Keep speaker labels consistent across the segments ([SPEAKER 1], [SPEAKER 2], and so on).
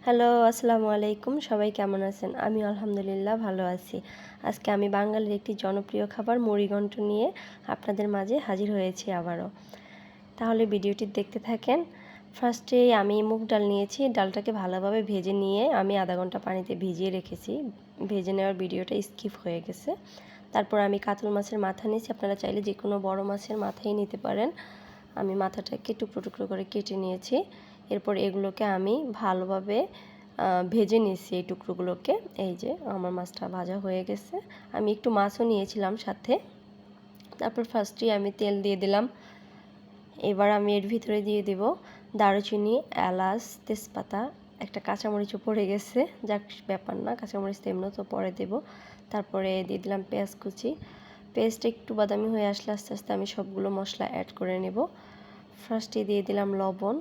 [SPEAKER 1] Hello, আসসালামু আলাইকুম। সবাই কেমন আছেন? আমি আলহামদুলিল্লাহ ভালো আছি। আজকে আমি বাঙালির একটি জনপ্রিয় খাবার মুড়িঘন্ট নিয়ে আপনাদের মাঝে হাজির হয়েছি আবারও। তাহলে ভিডিওটি দেখতে থাকেন। ফার্স্টেই আমি মুগ ডাল নিয়েছি। ডালটাকে ভালোভাবে ভেজে নিয়ে আমি আধা ঘন্টা পানিতে ভিজিয়ে রেখেছি। ভেজে নেওয়ার ভিডিওটা স্কিপ হয়ে গেছে। তারপর আমি কাতল মাছের মাথা নিয়েছি। আপনারা চাইলে যে কোনো বড় মাছের মাথাই নিতে পারেন। আমি মাথাটাকে টুকরো টুকরো করে কেটে নিয়েছি। এরপর এগুলোকে আমি ভালোভাবে ভেজে নিয়েছি এই টুকরোগুলোকে। এই যে আমার মাছটা ভাজা হয়ে গেছে। আমি একটু মাছও নিয়েছিলাম সাথে। তারপর ফার্স্টেই আমি তেল দিয়ে দিলাম। এবার আমি এর ভিতরে দিয়ে দেব দারুচিনি, এলাচ, তেজপাতা, একটা কাঁচামরিচও পড়ে গেছে, যাক ব্যাপার না, কাঁচামরিচ তো এমনিও তো পরে দেব। তারপরে দিয়ে দিলাম পেঁয়াজ কুচি। পেস্টটা একটু বাদামি হয়ে আসলে আস্তে আস্তে আমি সবগুলো মশলা অ্যাড করে নেব। ফার্স্টে দিয়ে দিলাম লবণ।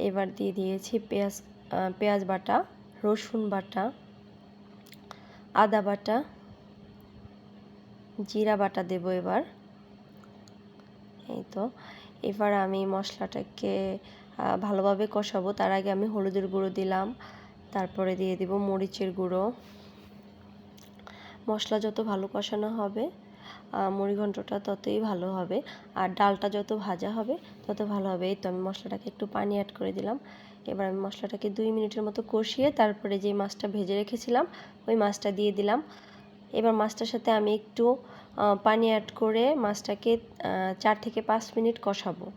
[SPEAKER 1] এবার দিয়ে দিয়েছি পেঁয়াজ বাটা, রসুন বাটা, আদা বাটা, জিরা বাটা দেব এবার। এই তো এবার আমি মশলাটাকে ভালোভাবে কষাবো। তার আগে আমি হলুদের গুঁড়ো দিলাম, তারপরে দিয়ে দেব মরিচের গুঁড়ো। মশলা যত ভালো কষানো হবে মুড়িঘন্টটা ততই ভালো হবে, আর ডালটা যত ভাজা হবে তত ভালো হবে। এই তো আমি মশলাটাকে একটু পানি অ্যাড করে দিলাম। এবার আমি মশলাটাকে 2 মিনিটের মতো কষিয়ে তারপরে যে মাছটা ভেজে রেখেছিলাম ওই মাছটা দিয়ে দিলাম। এবার মাছটার সাথে আমি একটু পানি অ্যাড করে মাছটাকে 4 থেকে 5 মিনিট কষাবো।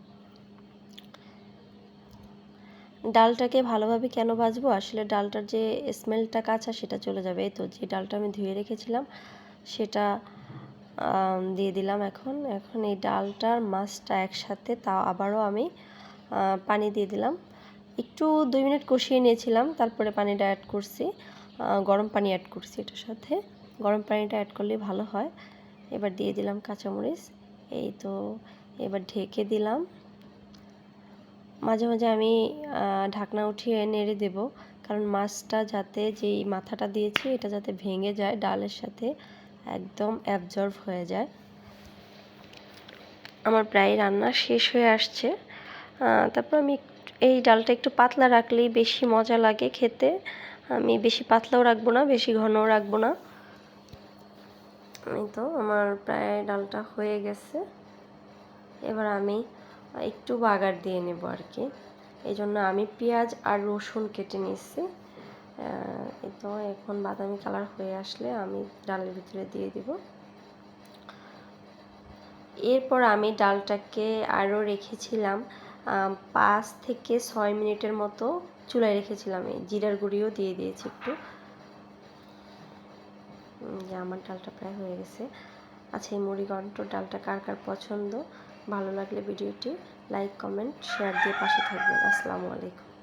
[SPEAKER 1] ডালটাকে ভালোভাবে কেন ভাজবো, আসলে ডালটার যে স্মেলটা কাঁচা সেটা চলে যাবে। এই তো যে ডালটা আমি ধুয়ে রেখেছিলাম সেটা দিয়ে দিলাম। এখন এই ডালটার মাছটা একসাথে তাও আবারও আমি পানি দিয়ে দিলাম। একটু 2 মিনিট কষিয়ে নিয়েছিলাম, তারপরে পানিটা অ্যাড করছি, গরম পানি অ্যাড করছি এটার সাথে। গরম পানিটা অ্যাড করলে ভালো হয়। এবার দিয়ে দিলাম কাঁচামরিচ। এই তো এবার ঢেকে দিলাম। মাঝে মাঝে আমি ঢাকনা উঠিয়ে নেড়ে দেব, কারণ মাছটা যাতে যেই মাথাটা দিয়েছি এটা যাতে ভেঙে যায়, ডালের সাথে একদম অ্যাবজর্ব হয়ে যায়। আমার প্রায় রান্না শেষ হয়ে আসছে। তারপর আমি এই ডালটা একটু পাতলা রাখলেই বেশি মজা লাগে খেতে। আমি বেশি পাতলাও রাখবো না, বেশি ঘনও রাখবো না। এই তো আমার প্রায় ডালটা হয়ে গেছে। এবার আমি একটু বাগার দিয়ে নেব আর কি। এই জন্য আমি পেঁয়াজ আর রসুন কেটে নিয়েছি। এই তো এখন বাদামি কালার হয়ে আসলে আমি ডালের ভিতরে দিয়ে দেব। এরপর আমি ডালটাকে আরও রেখেছিলাম 5 থেকে 6 মিনিটের মতো চুলায় রেখেছিলাম। এই জিরার গুঁড়িও দিয়ে দিয়েছি একটু। আমার ডালটা প্রায় হয়ে গেছে। আচ্ছা, এই মুড়িঘন্ট ডালটা কার কার পছন্দ, ভালো লাগলে ভিডিওটি লাইক, কমেন্ট, শেয়ার দিয়ে পাশে থাকবেন। আসসালামু আলাইকুম।